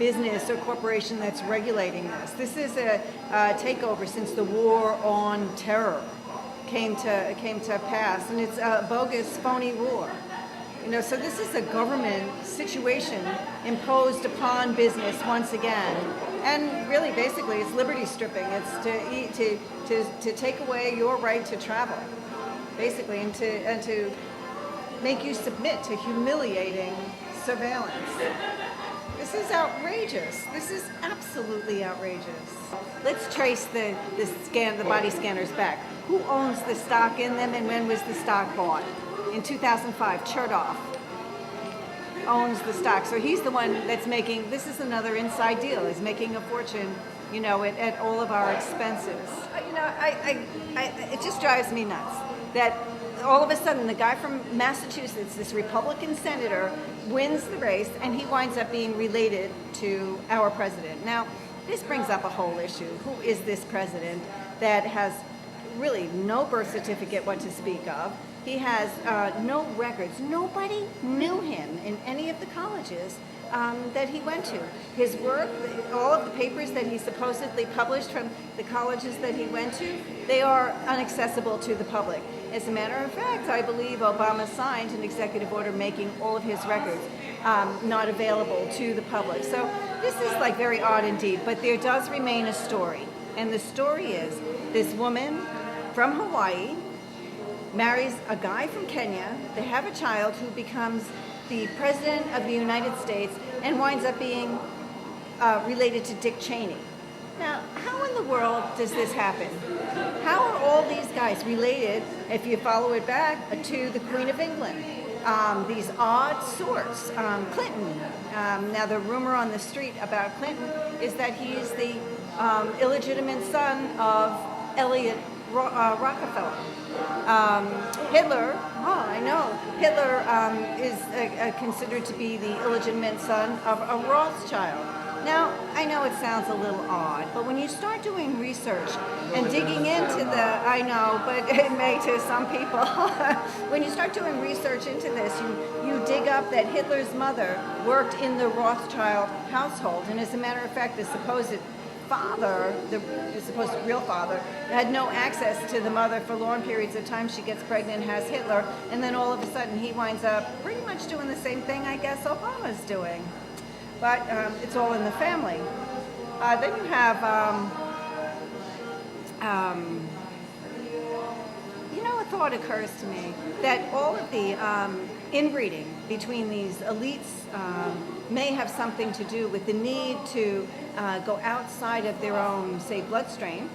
business or corporation that's regulating this. This is a takeover since the war on terror came to pass, and it's a bogus, phony war. So this is a government situation imposed upon business once again, and really, basically, it's liberty stripping. It's to take away your right to travel, basically, and to make you submit to humiliating surveillance. This is outrageous. This is absolutely outrageous. Let's trace the body scanners back. Who owns the stock in them, and when was the stock bought? In 2005, Chertoff owns the stock. So he's the one that's making, this is another inside deal, is making a fortune, at all of our expenses. It just drives me nuts that all of a sudden the guy from Massachusetts, this Republican senator, wins the race, and he winds up being related to our president. Now, this brings up a whole issue. Who is this president that has really no birth certificate what to speak of? He has no records. Nobody knew him in any of the colleges that he went to. His work, all of the papers that he supposedly published from the colleges that he went to, they are inaccessible to the public. As a matter of fact, I believe Obama signed an executive order making all of his records not available to the public. So this is very odd indeed, but there does remain a story. And the story is this woman from Hawaii marries a guy from Kenya. They have a child who becomes the president of the United States and winds up being related to Dick Cheney. Now, how in the world does this happen? How are all these guys related, if you follow it back, to the Queen of England? These odd sorts. Clinton. Now, the rumor on the street about Clinton is that he is the illegitimate son of Elliot Rockefeller. Hitler, Hitler is considered to be the illegitimate son of a Rothschild. Now, I know it sounds a little odd, but when you start doing research and digging into I know, but it may to some people, when you start doing research into this, you dig up that Hitler's mother worked in the Rothschild household, and as a matter of fact, the supposed father, the supposed real father, had no access to the mother for long periods of time. She gets pregnant, has Hitler, and then all of a sudden he winds up pretty much doing the same thing I guess Obama's doing. But it's all in the family. Then you have, a thought occurs to me that all of the inbreeding between these elites may have something to do with the need to go outside of their own, say, bloodstream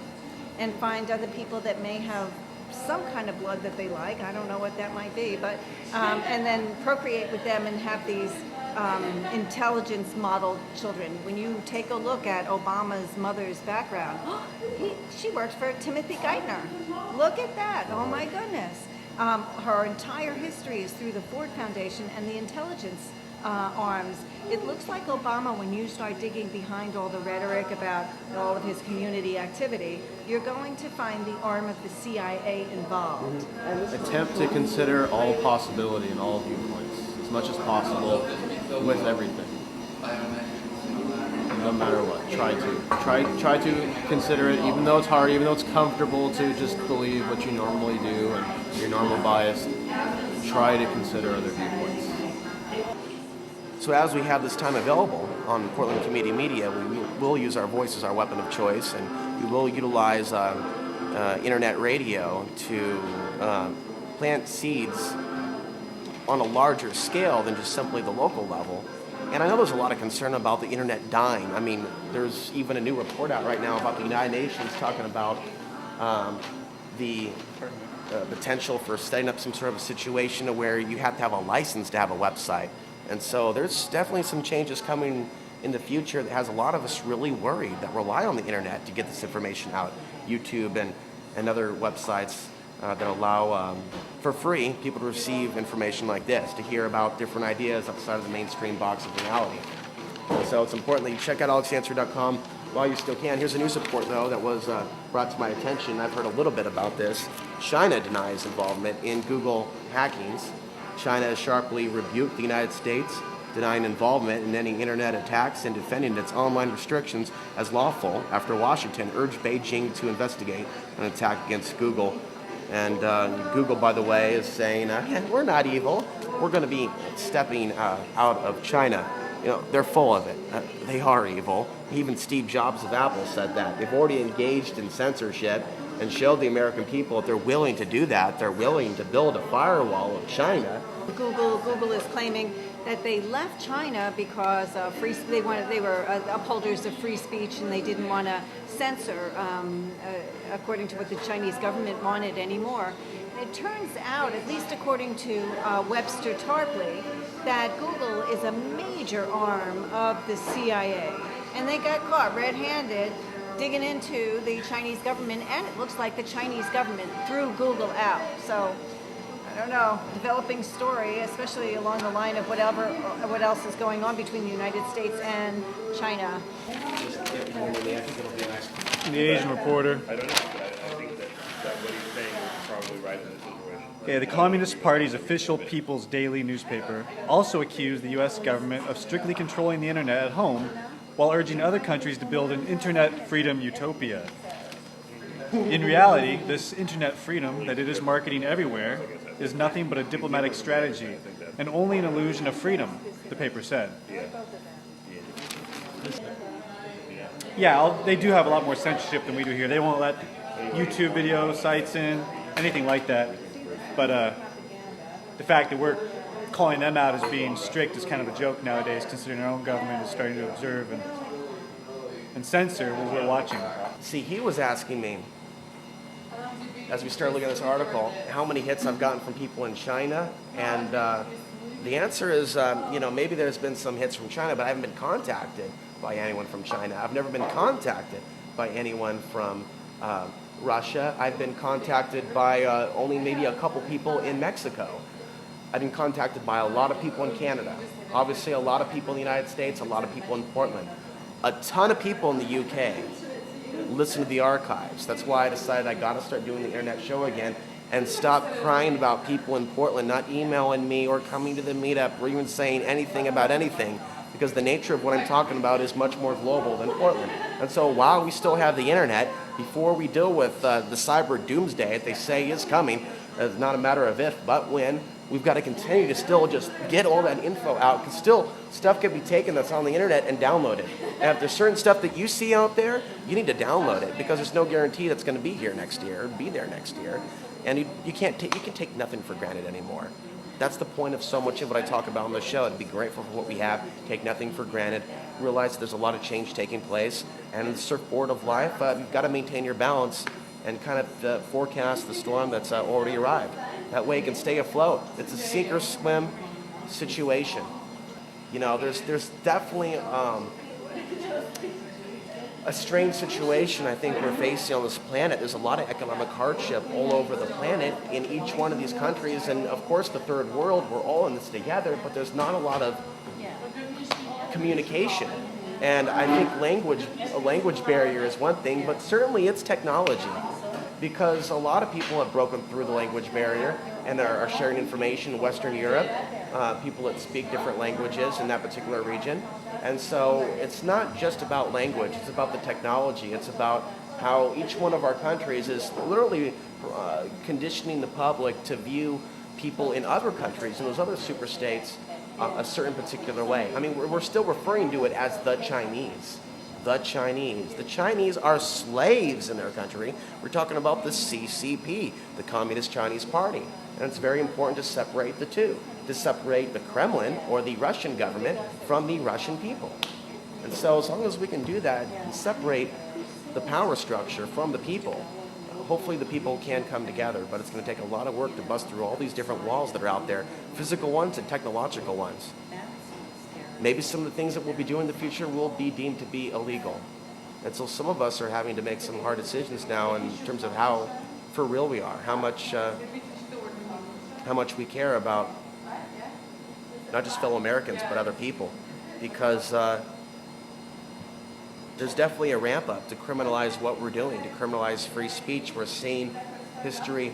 and find other people that may have some kind of blood that they like. I don't know what that might be, but and then procreate with them and have these intelligence modeled children. When you take a look at Obama's mother's background, she worked for Timothy Geithner. Look at that. Oh my goodness. Her entire history is through the Ford Foundation and the intelligence arms. It looks like Obama, when you start digging behind all the rhetoric about all of his community activity, you're going to find the arm of the CIA involved. Attempt to consider all possibility and all viewpoints as much as possible with everything. No matter what, try to consider it, even though it's hard, even though it's comfortable to just believe what you normally do and your normal bias. Try to consider other viewpoints. So as we have this time available on Portland Community Media, we will use our voice as our weapon of choice, and we will utilize internet radio to plant seeds on a larger scale than just simply the local level. And I know there's a lot of concern about the internet dying. I mean, there's even a new report out right now about the United Nations talking about the potential for setting up some sort of a situation where you have to have a license to have a website. And so there's definitely some changes coming in the future that has a lot of us really worried that rely on the internet to get this information out. YouTube and other websites that allow for free people to receive information like this, to hear about different ideas outside of the mainstream box of reality. And so it's important that you check out alexanswer.com while you still can. Here's a news report, though, that was brought to my attention. I've heard a little bit about this. China denies involvement in Google hackings. China has sharply rebuked the United States denying involvement in any internet attacks and defending its online restrictions as lawful after Washington urged Beijing to investigate an attack against Google. And Google, by the way, is saying, we're not evil. We're going to be stepping out of China. They're full of it. They are evil. Even Steve Jobs of Apple said that. They've already engaged in censorship and showed the American people that they're willing to do that. They're willing to build a firewall of China. Google is claiming that they left China because they were upholders of free speech and they didn't want to censor according to what the Chinese government wanted anymore. It turns out, at least according to Webster Tarpley, that Google is a major arm of the CIA, and they got caught red-handed digging into the Chinese government, and it looks like the Chinese government threw Google out. So I don't know, developing story, especially along the line of what else is going on between the United States and China. The Asian Reporter. I don't know, but I think that what he's saying is probably right in this situation. Okay, the Communist Party's official People's Daily newspaper also accused the U.S. government of strictly controlling the internet at home while urging other countries to build an internet freedom utopia. In reality, this internet freedom that it is marketing everywhere is nothing but a diplomatic strategy and only an illusion of freedom, the paper said. Yeah, they do have a lot more censorship than we do here. They won't let YouTube video sites in, anything like that. But the fact that we're calling them out as being strict is kind of a joke nowadays, considering our own government is starting to observe and censor what we're watching. See, he was asking me, as we started looking at this article, how many hits I've gotten from people in China, and the answer is, maybe there's been some hits from China, but I haven't been contacted by anyone from China. I've never been contacted by anyone from Russia. I've been contacted by only maybe a couple people in Mexico. I've been contacted by a lot of people in Canada. Obviously, a lot of people in the United States, a lot of people in Portland. A ton of people in the UK listen to the archives. That's why I decided I got to start doing the internet show again and stop crying about people in Portland not emailing me or coming to the meetup or even saying anything about anything, because the nature of what I'm talking about is much more global than Portland. And so while we still have the internet, before we deal with the cyber doomsday that they say is coming, it's not a matter of if, but when, we've got to continue to still just get all that info out, because still stuff can be taken that's on the internet and downloaded. And if there's certain stuff that you see out there, you need to download it, because there's no guarantee that's going to be here next year, or be there next year. And you can take nothing for granted anymore. That's the point of so much of what I talk about on the show, to be grateful for what we have, take nothing for granted, realize there's a lot of change taking place, and in the surfboard of life, you've got to maintain your balance and kind of forecast the storm that's already arrived. That way you can stay afloat. It's a sink or swim situation. There's definitely a strange situation I think we're facing on this planet. There's a lot of economic hardship all over the planet in each one of these countries, and of course the third world, we're all in this together, but there's not a lot of communication. And I think a language barrier is one thing, but certainly it's technology, because a lot of people have broken through the language barrier and are sharing information in Western Europe, people that speak different languages in that particular region. And so it's not just about language, it's about the technology. It's about how each one of our countries is literally conditioning the public to view people in other countries, in those other super states, a certain particular way. I mean, we're still referring to it as the Chinese. The Chinese. The Chinese are slaves in their country. We're talking about the CCP, the Communist Chinese Party. And it's very important to separate the two, to separate the Kremlin or the Russian government from the Russian people. And so as long as we can do that and separate the power structure from the people, hopefully the people can come together, but it's going to take a lot of work to bust through all these different walls that are out there, physical ones and technological ones. Maybe some of the things that we'll be doing in the future will be deemed to be illegal. And so some of us are having to make some hard decisions now in terms of how for real we are, how much we care about not just fellow Americans, but other people. Because there's definitely a ramp up to criminalize what we're doing, to criminalize free speech. We're seeing history